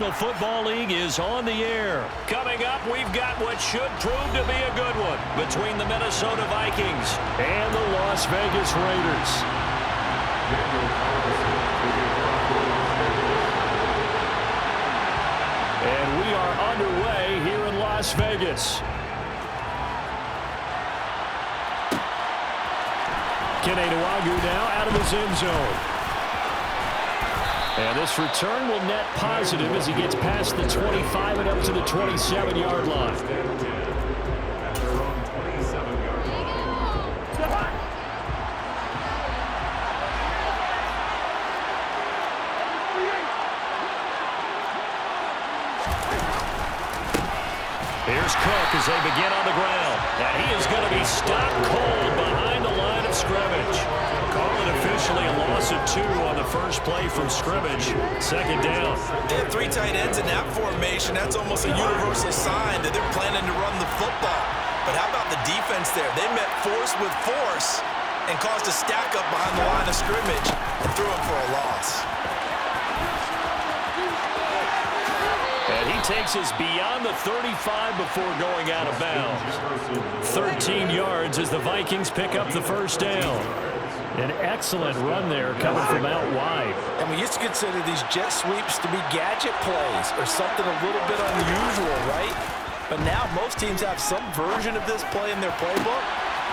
Football League is on the air. Coming up, we've got what should prove to be a good one between the Minnesota Vikings and the Las Vegas Raiders. And we are underway here in Las Vegas. Keneduagu now out of his end zone. And this return will net positive as he gets past the 25 and up to the 27-yard line. Here's Cook as they begin on the ground. And he is going to be stopped cold behind the line of scrimmage. Call it officially a loss of 2 on the first play from scrimmage. Second down. They have 3 tight ends in that formation. That's almost a universal sign that they're planning to run the football. But how about the defense there? They met force with force and caused a stack up behind the line of scrimmage and threw him for a loss. And he takes us beyond the 35 before going out of bounds. 13 yards as the Vikings pick up the first down. An excellent run there coming from out wide. And we used to consider these jet sweeps to be gadget plays or something a little bit unusual, right? But now most teams have some version of this play in their playbook.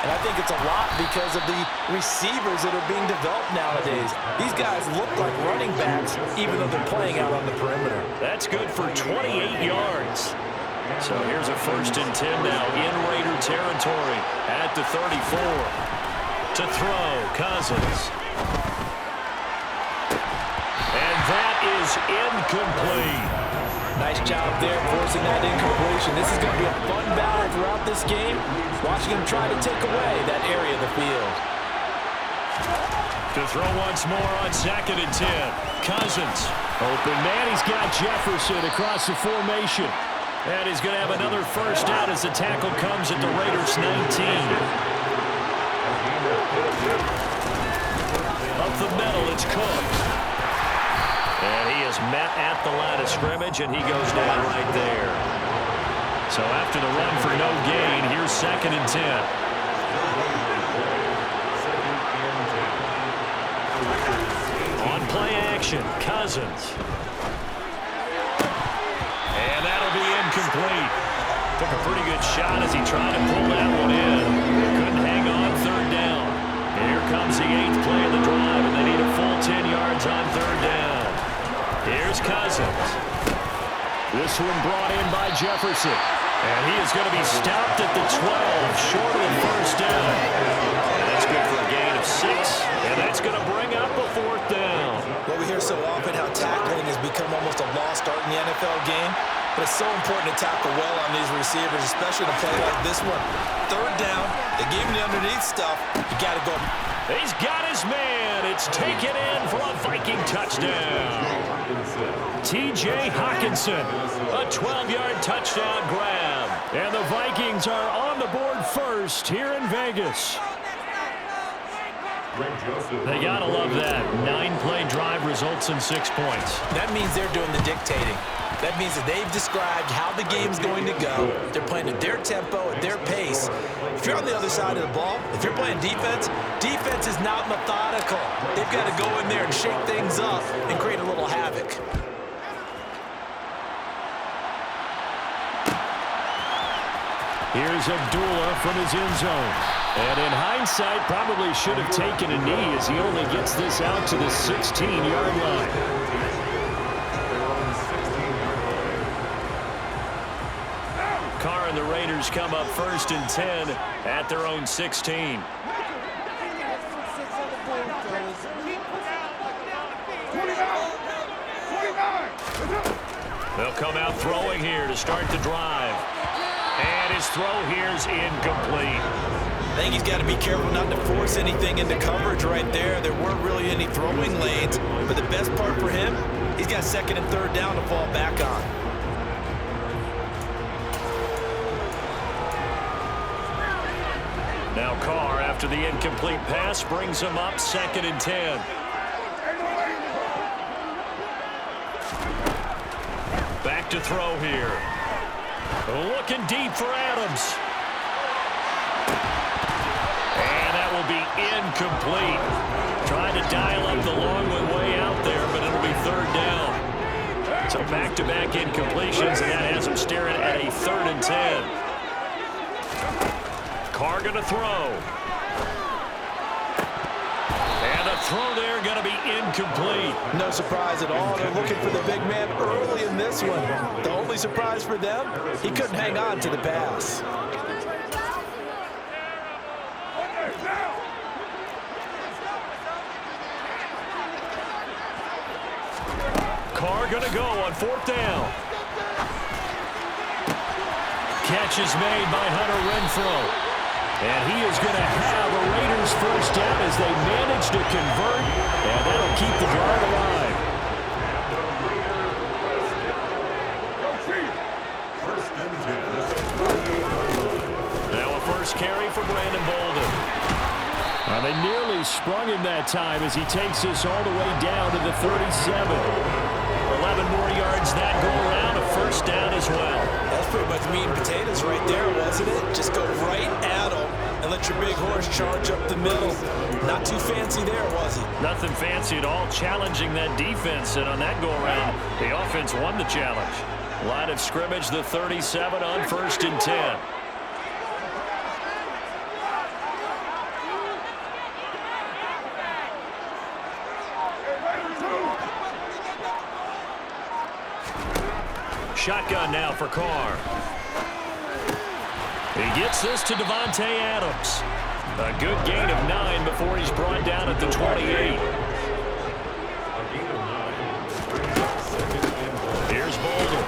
And I think it's a lot because of the receivers that are being developed nowadays. These guys look like running backs even though they're playing out on the perimeter. That's good for 28 yards. So here's a 1st and 10 now in Raider territory at the 34. To throw, Cousins. And that is incomplete. Nice job there forcing that incompletion. This is going to be a fun battle throughout this game. Watching him try to take away that area of the field. To throw once more on 2nd and 10. Cousins. Open man. He's got Jefferson across the formation. And he's going to have another first down as the tackle comes at the Raiders' 19. Up the middle, it's Cook. And he is met at the line of scrimmage, and he goes down right there. So after the run for no gain, here's 2nd and 10. On play action, Cousins. And that'll be incomplete. Took a pretty good shot as he tried to pull that one in. Couldn't hang on 3rd down. Here comes the 8th play of the drive, and they need a full 10 yards on 3rd down. Here's Cousins. This one brought in by Jefferson. And he is going to be stopped at the 12, short of the first down. And that's good for a gain of 6, and that's going to bring up a 4th down. Well, we hear so often how tackling has become almost a lost art in the NFL game. But it's so important to tackle well on these receivers, especially in a play like this one. 3rd down, they gave him the underneath stuff. You got to go. He's got his man. It's taken in for a Viking touchdown. T.J. Hawkinson, a 12-yard touchdown grab. And the Vikings are on the board first here in Vegas. They got to love that. 9-play drive results in 6 points. That means they're doing the dictating. That means that they've described how the game's going to go. They're playing at their tempo, at their pace. If you're on the other side of the ball, if you're playing defense, defense is not methodical. They've got to go in there and shake things up and create a little havoc. Here's Abdullah from his end zone. And in hindsight, probably should have taken a knee as he only gets this out to the 16-yard line. Carr and the Raiders come up 1st and 10 at their own 16. They'll come out throwing here to start the drive. And his throw here is incomplete. I think he's got to be careful not to force anything into coverage right there. There weren't really any throwing lanes. But the best part for him, he's got 2nd and 3rd down to fall back on. Now Carr, after the incomplete pass, brings him up 2nd and 10. back to throw here. Looking deep for Adams. And that will be incomplete. Trying to dial up the long one way out there, but it'll be third down. So back-to-back incompletions, and that has him staring at a 3rd and 10. Carr going to throw. And a throw there going to be incomplete. No surprise at all. They're looking for the big man early in this one. The only surprise for them, he couldn't hang on to the pass. Carr going to go on 4th down. Catch is made by Hunter Renfrow. And he is going to have a Raiders first down as they manage to convert. And that'll keep the drive alive. Now a first carry for Brandon Bolden. Well, they nearly sprung him that time as he takes this all the way down to the 37. 11 more yards that go around, a first down as well. That's pretty much meat and potatoes right there, wasn't it? Just go right at him and let your big horse charge up the middle. Not too fancy there, was it? Nothing fancy at all, challenging that defense, and on that go-around, the offense won the challenge. Line of scrimmage, the 37 on 1st and 10. Shotgun now for Carr. He gets this to Devontae Adams. A good gain of 9 before he's brought down at the 28. Here's Bolden.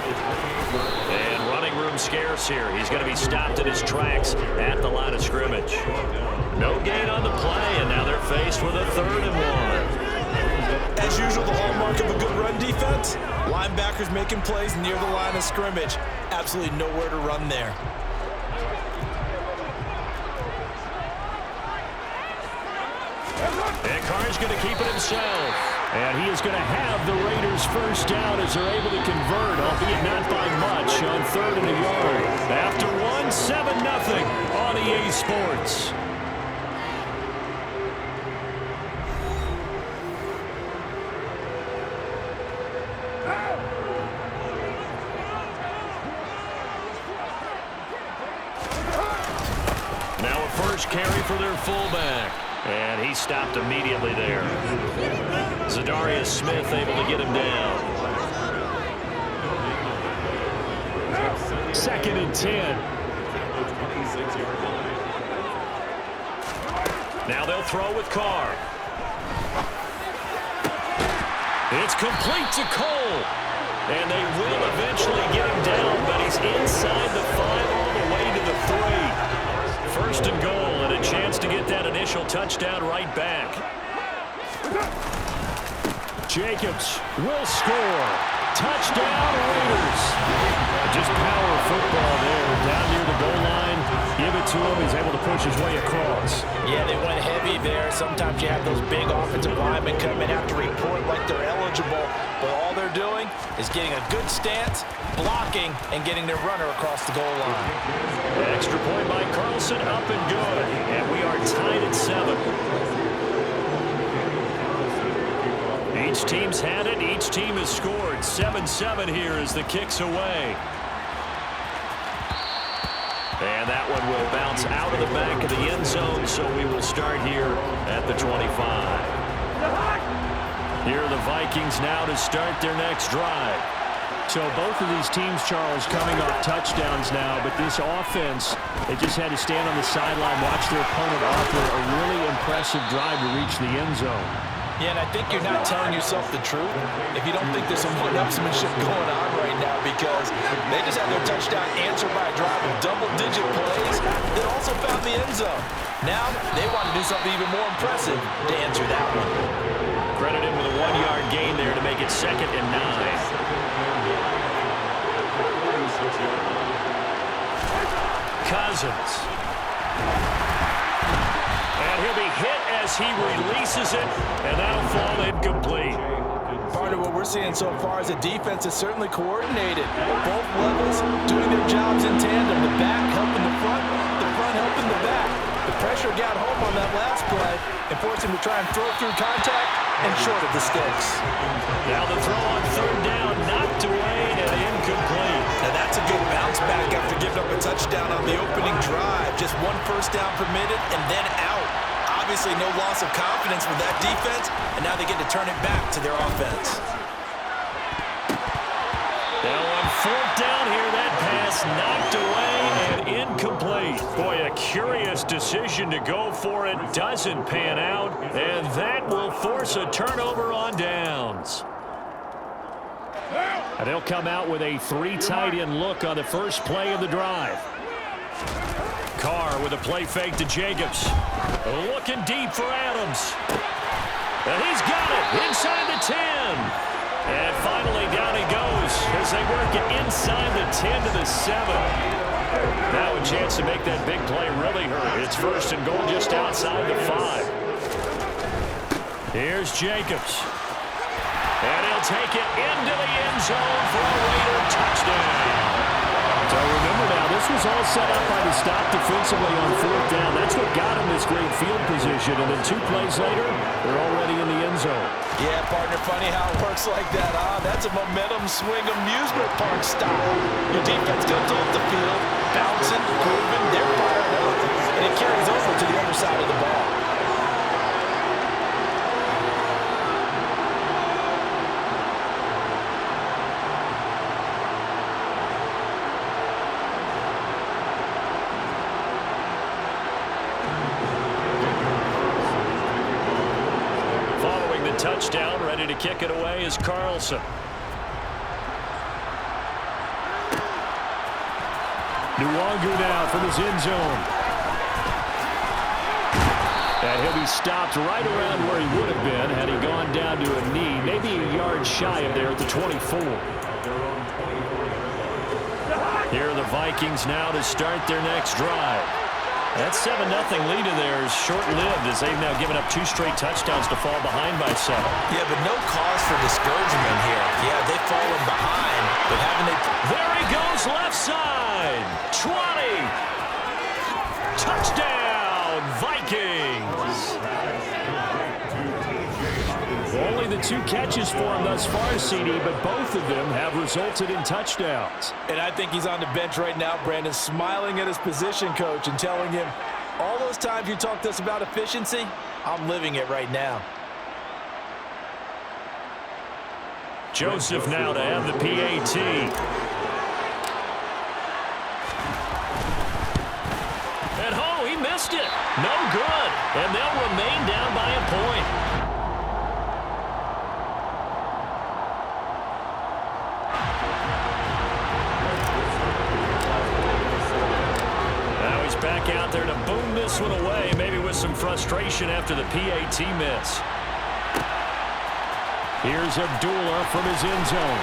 And running room scarce here. He's going to be stopped in his tracks at the line of scrimmage. No gain on the play, and now they're faced with a 3rd and 1. As usual, the hallmark of a good run defense, linebackers making plays near the line of scrimmage. Absolutely nowhere to run there. And Carr's going to keep it himself. And he is going to have the Raiders first down as they're able to convert, albeit not by much, on 3rd and a yard. After 7-0 on EA Sports. Now a first carry for their fullback. And he stopped immediately there. Zadarius Smith able to get him down. 2nd and 10. Now they'll throw with Carr. It's complete to Cole. And they will eventually get him down, but he's inside the 5 all the way to the 3. 1st and goal, and a chance to get that initial touchdown right back. Jacobs will score. Touchdown, Raiders. Just power football there. Down near the goal line. Give it to him. He's able to push his way across. Yeah, they went heavy there. Sometimes you have those big offensive linemen come in after report like they're eligible. But all they're doing is getting a good stance, blocking, and getting their runner across the goal line. Extra point by Carlson, up and good. And we are tied at 7. Each team's had it. Each team has scored. 7-7 here as the kick's away. And that one will bounce out of the back of the end zone, so we will start here at the 25. Here are the Vikings now to start their next drive. So both of these teams, Charles, coming off touchdowns now, but this offense, they just had to stand on the sideline, watch their opponent offer a really impressive drive to reach the end zone. Yeah, and I think you're not telling yourself the truth if you don't think there's some one-upsmanship going on right now, because they just had their touchdown answered by a drive of double-digit plays that also found the end zone. Now they want to do something even more impressive to answer that one. Credit him with a 1-yard gain there to make it 2nd and 9. Cousins. And he'll be hit as he releases it, and that'll fall incomplete. Partner, what we're seeing so far is the defense is certainly coordinated. Both levels doing their jobs in tandem. The back helping the front helping the back. The pressure got home on that last play and forced him to try and throw through contact and short of the sticks. Now the throw on third down, knocked away and incomplete. Now that's a good bounce back after giving up a touchdown on the opening drive. Just one first down permitted and then out. Obviously no loss of confidence with that defense, and now they get to turn it back to their offense. Now on fourth down here, that pass knocked away and incomplete. Boy, a curious decision to go for it. Doesn't pan out, and that will force a turnover on downs. And they'll come out with a 3 tight end look on the first play of the drive. Carr with a play fake to Jacobs. Looking deep for Adams. And he's got it inside the 10. And finally down he goes as they work it inside the 10 to the 7. Now a chance to make that big play really hurt. It's first and goal just outside the 5. Here's Jacobs. And he'll take it into the end zone for a Raider touchdown. So remember now, this was all set up by the stop defensively on fourth down. That's what got him this great field position. And then 2 plays later, they're already in the end zone. Yeah, partner, funny how it works like that, huh? That's a momentum swing amusement park style. Your defense comes off the field, bouncing, grooving, they're fired up, and it carries over to the other side of the ball. Touchdown, ready to kick it away is Carlson. Nwangu now from his end zone. And he'll be stopped right around where he would have been had he gone down to a knee, maybe a yard shy of there at the 24. Here are the Vikings now to start their next drive. That 7-0 lead of theirs short-lived as they've now given up 2 straight touchdowns to fall behind by 7. Yeah, but no cause for discouragement here. Yeah, they've fallen behind, but haven't they? There he goes, left side. 20. Touchdown, Vikings. Only the 2 catches for him thus far, CD, but both of them have resulted in touchdowns. And I think he's on the bench right now, Brandon, smiling at his position coach and telling him, all those times you talked to us about efficiency, I'm living it right now. Joseph now to have the PAT. And oh, he missed it. No good. And they'll remain down by a point. Back out there to boom this one away, maybe with some frustration after the PAT miss. Here's Abdullah from his end zone.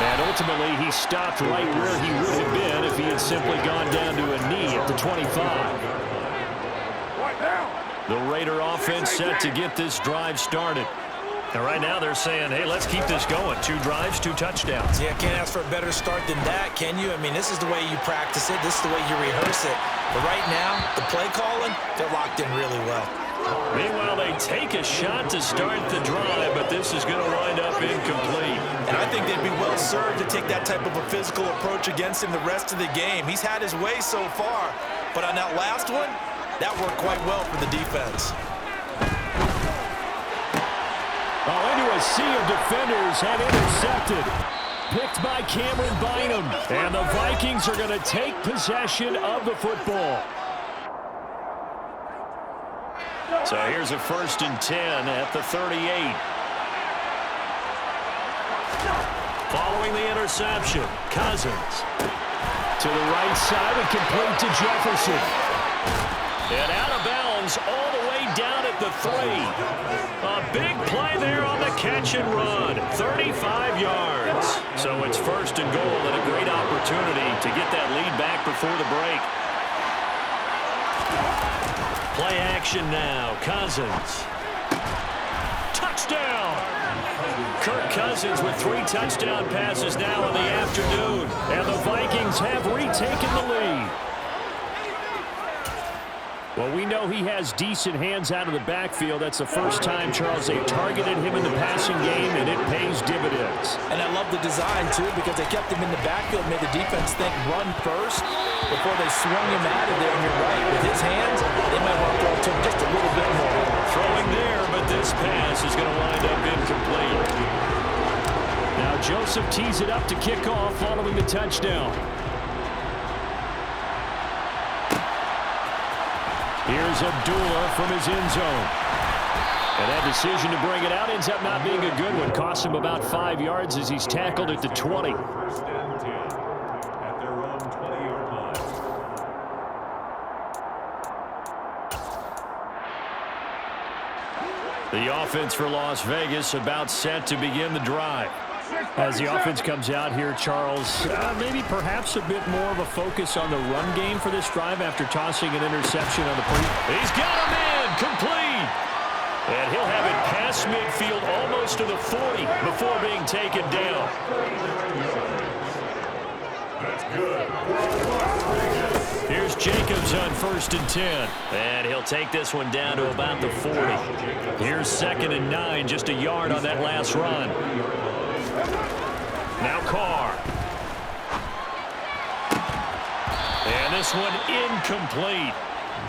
And ultimately, he stopped right where he would have been if he had simply gone down to a knee at the 25. The Raider offense set to get this drive started. And right now they're saying, hey, let's keep this going. 2 drives, 2 touchdowns. Yeah, can't ask for a better start than that, can you? I mean, this is the way you practice it. This is the way you rehearse it. But right now, the play calling, they're locked in really well. Meanwhile, they take a shot to start the drive, but this is going to wind up incomplete. And I think they'd be well served to take that type of a physical approach against him the rest of the game. He's had his way so far, but on that last one, that worked quite well for the defense. Into a sea of defenders and intercepted. Picked by Cameron Bynum. And the Vikings are going to take possession of the football. So here's a 1st and 10 at the 38. Following the interception, Cousins. To the right side and complete to Jefferson. And out of bounds all the way down at the 3. A big play there on the catch and run. 35 yards. So it's 1st and goal and a great opportunity to get that lead back before the break. Play action now. Cousins. touchdown. Kirk Cousins with 3 touchdown passes now in the afternoon. And the Vikings have retaken the lead. Well, we know he has decent hands out of the backfield. That's the first time, Charles, they've targeted him in the passing game, and it pays dividends. And I love the design, too, because they kept him in the backfield, made the defense think run first before they swung him out of there. And you're right, with his hands, they might want to throw to him just a little bit more. Throwing there, but this pass is going to wind up incomplete. Now Joseph tees it up to kick off following the touchdown. Here's Abdullah from his end zone. And that decision to bring it out ends up not being a good one. Costs him about 5 yards as he's tackled at the 20. First and 10 at their own 20-yard line. The offense for Las Vegas about set to begin the drive. As the offense comes out here, Charles, maybe perhaps a bit more of a focus on the run game for this drive after tossing an interception on the pre. He's got him in, complete. And he'll have it past midfield almost to the 40 before being taken down. That's good. Here's Jacobs on 1st and 10. And he'll take this one down to about the 40. Here's 2nd and 9, just a yard on that last run. Now Carr. And this one incomplete.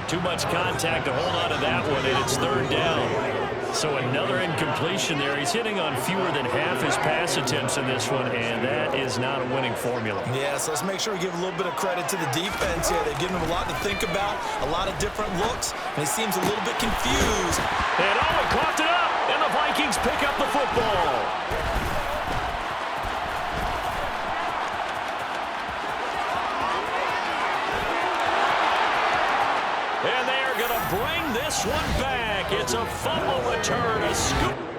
Too much contact to hold on to that one, and it's 3rd down. So another incompletion there. He's hitting on fewer than half his pass attempts in this one, and that is not a winning formula. Yeah, so let's make sure we give a little bit of credit to the defense here. They've given him a lot to think about, a lot of different looks, and he seems a little bit confused. And he coughed it up, and the Vikings pick up the football. And they are going to bring this one back. It's a fumble return, a scoop.